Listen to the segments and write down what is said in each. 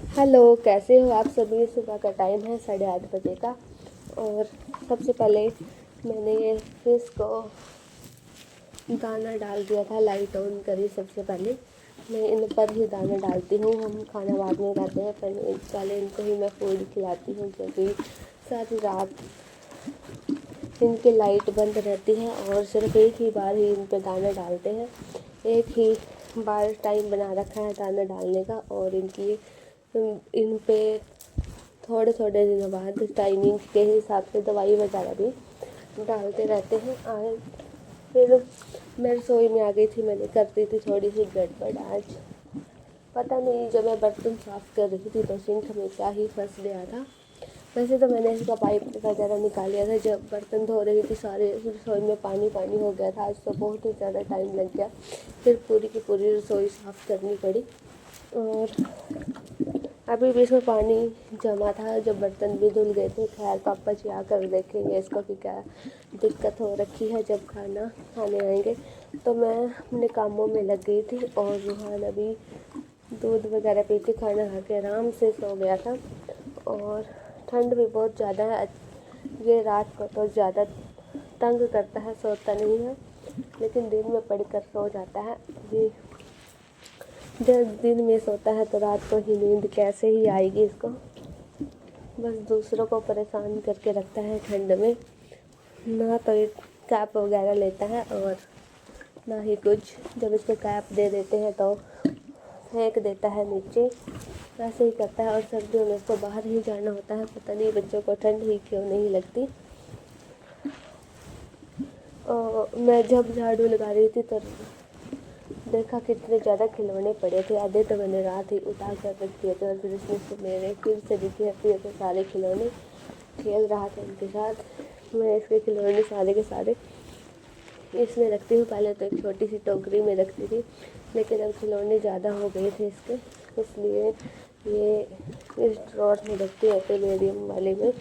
Hello, कैसे हो आप सभी। सुबह का टाइम है 8:30 बजे का। और सबसे पहले मैंने ये फिश को दाना डाल दिया था। लाइट ऑन करी। सबसे पहले मैं इन पर ही दाना डालती हूँ। हम खाना बाद में खाते हैं, पहले इनको ही मैं फूड खिलाती हूँ, क्योंकि सारी रात इनकी लाइट बंद रहती है और सिर्फ एक ही बार ही इन पर दाना डालते हैं। एक ही बार टाइम बना रखा है दाना डालने का, और इन पे थोड़े थोड़े दिनों बाद टाइमिंग के हिसाब से दवाई वगैरह भी डालते रहते हैं। आज फिर मैं रसोई में आ गई थी। मैंने करती थी थोड़ी सी गड़बड़ आज। पता नहीं, जब मैं बर्तन साफ़ कर रही थी तो सिंक में क्या ही फंस गया था। वैसे तो मैंने इसका पाइप वगैरह निकाल लिया था। जब बर्तन धो रही थी सारे रसोई में पानी पानी हो गया था। आज तो बहुत ही ज़्यादा टाइम लग गया। फिर पूरी की पूरी रसोई साफ़ करनी पड़ी। और अभी भी इसमें पानी जमा था जब बर्तन भी धुल गए थे। खैर, पापा जी आकर देखेंगे इसको कि क्या दिक्कत हो रखी है। जब खाना खाने आएंगे तो मैं अपने कामों में लग गई थी। और रूहान अभी दूध वगैरह पी के खाना खा के आराम से सो गया था। और ठंड भी बहुत ज़्यादा है। ये रात को तो ज़्यादा तंग करता है, सोता नहीं है, लेकिन दिन में पढ़कर सो जाता है। ये जब दिन में सोता है तो रात को ही नींद कैसे ही आएगी इसको। बस दूसरों को परेशान करके रखता है ठंड में। ना तो ये कैप वगैरह लेता है और ना ही कुछ। जब इसको कैप दे देते हैं तो फेंक देता है नीचे। ऐसे ही करता है। और सर्दियों में इसको बाहर ही जाना होता है। पता नहीं बच्चों को ठंड ही क्यों नहीं लगती। मैं जब झाड़ू लगा रही थी तो देखा कितने ज़्यादा खिलौने पड़े थे। आधे तो मैंने रात ही उठा कर रख दिए थे। और फिर इसमें से मेरे फिर से दिखे अपने से सारे खिलौने। खेल रहा था उनके साथ। मैं इसके खिलौने सारे के सारे इसमें रखती हूँ। पहले तो एक छोटी सी टोकरी में रखती थी, लेकिन अब खिलौने ज़्यादा हो गए थे इसके, इसलिए ये इस ड्रॉर में रखती है एक्वेरियम वाले में,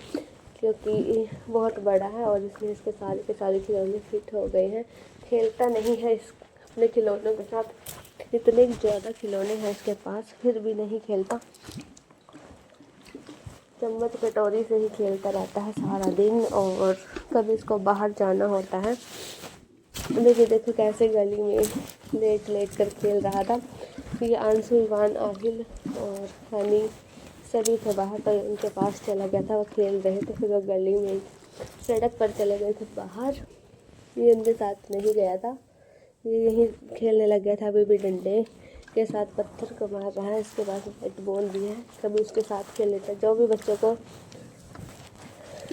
क्योंकि बहुत बड़ा है और इसमें इसके सारे के सारे खिलौने फिट हो गए हैं। खेलता नहीं है इस अपने खिलौनों के साथ। इतने ज़्यादा खिलौने हैं इसके पास, फिर भी नहीं खेलता। चम्मच कटोरी से ही खेलता रहता है सारा दिन। और कभी इसको बाहर जाना होता है। देखिए देखो कैसे गली में लेट लेट कर खेल रहा था। ये आंसू, इवान, आहिल और हनी सभी थे बाहर, तो उनके पास चला गया था। वो खेल रहे थे। फिर वो गली में सड़क पर चले गए थे बाहर। ये उनके साथ नहीं गया था। ये यहीं खेलने लग गया था। अभी भी डंडे के साथ पत्थर को मार रहा है। इसके पास बैट बॉल भी है। कभी उसके साथ खेल लेता है। जो भी बच्चों को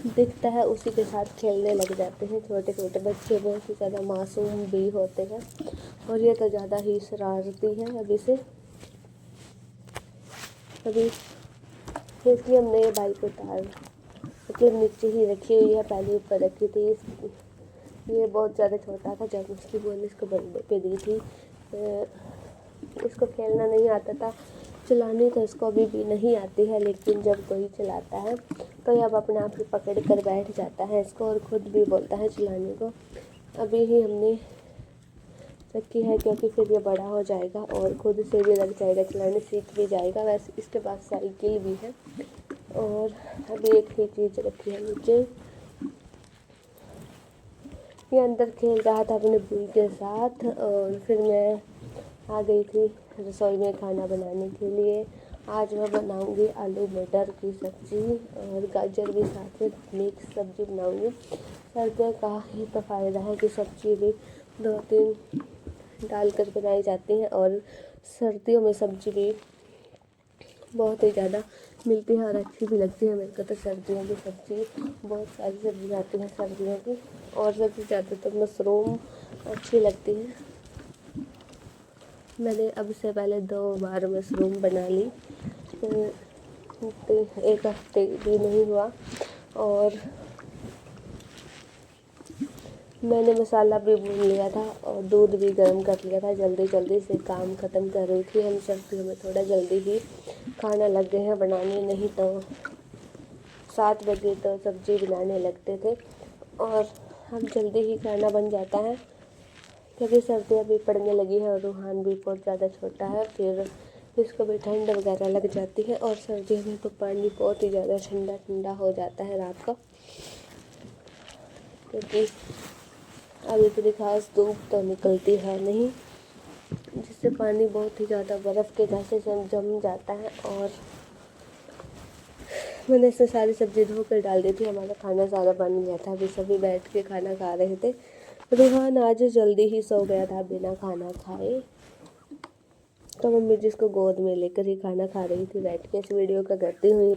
दिखता है उसी के साथ खेलने लग जाते हैं। छोटे छोटे बच्चे बहुत ही ज़्यादा मासूम भी होते हैं। और ये तो ज़्यादा ही शरारती है अभी से। अभी इसलिए हमने ये बाइक उतार मतलब नीचे ही रखी हुई है। पहले ऊपर रखी थी। ये बहुत ज़्यादा छोटा था जब उसकी बुआ ने इसको बर्थडे पे दी थी। इसको खेलना नहीं आता था। चलानी तो इसको अभी भी नहीं आती है, लेकिन जब कोई चलाता है तो ये अब अपने आप ही पकड़ कर बैठ जाता है इसको, और ख़ुद भी बोलता है चलाने को। अभी ही हमने रखी है, क्योंकि फिर ये बड़ा हो जाएगा और ख़ुद से भी लग जाएगा, चलाने सीख भी जाएगा। वैसे इसके पास साइकिल भी है। और अभी एक ही चीज़ रखी है नीचे। ये अंदर खेल रहा था अपने बुई के साथ। और फिर मैं आ गई थी रसोई में खाना बनाने के लिए। आज मैं बनाऊंगी आलू मटर की सब्ज़ी और गाजर भी साथ में मिक्स सब्ज़ी बनाऊंगी। सर्दियों का ही तो फ़ायदा है कि सब्ज़ी भी 2-3 डालकर बनाई जाती है। और सर्दियों में सब्ज़ी भी बहुत ही ज़्यादा मिलती है और अच्छी भी लगती है। मेरे को तो सर्दियों की सब्ज़ी, बहुत सारी सब्ज़ी आती है सर्दियों की, और सबसे ज़्यादा तो मशरूम अच्छी लगती है। मैंने अब से पहले 2 बार मशरूम बना ली। एक हफ्ते भी नहीं हुआ। और मैंने मसाला भी भून लिया था और दूध भी गर्म कर लिया था। जल्दी जल्दी से काम ख़त्म कर रही थी। हम सर्दियों में थोड़ा जल्दी ही खाना लग गए हैं बनाने, नहीं तो 7 बजे तो सब्ज़ी बनाने लगते थे। और अब जल्दी ही खाना बन जाता है, क्योंकि सर्दियाँ भी पड़ने लगी है और रूहान भी बहुत ज़्यादा छोटा है। फिर इसको भी ठंड वगैरह लग जाती है। और सर्दियों में तो पानी बहुत ही ज़्यादा ठंडा ठंडा हो जाता है रात को, क्योंकि अब इतनी खास धूप तो निकलती है नहीं, जिससे पानी बहुत ही ज़्यादा बर्फ़ के जैसे जम जाता है। और मैंने इसमें सारी सब्ज़ी धो कर डाल दी थी। हमारा खाना सारा बन गया था, अभी सभी बैठ के खाना खा रहे थे। रूहान आज जल्दी ही सो गया था बिना खाना खाए, तो मम्मी जिसको गोद में लेकर ही खाना खा रही थी बैठ के। इस वीडियो का करती हुई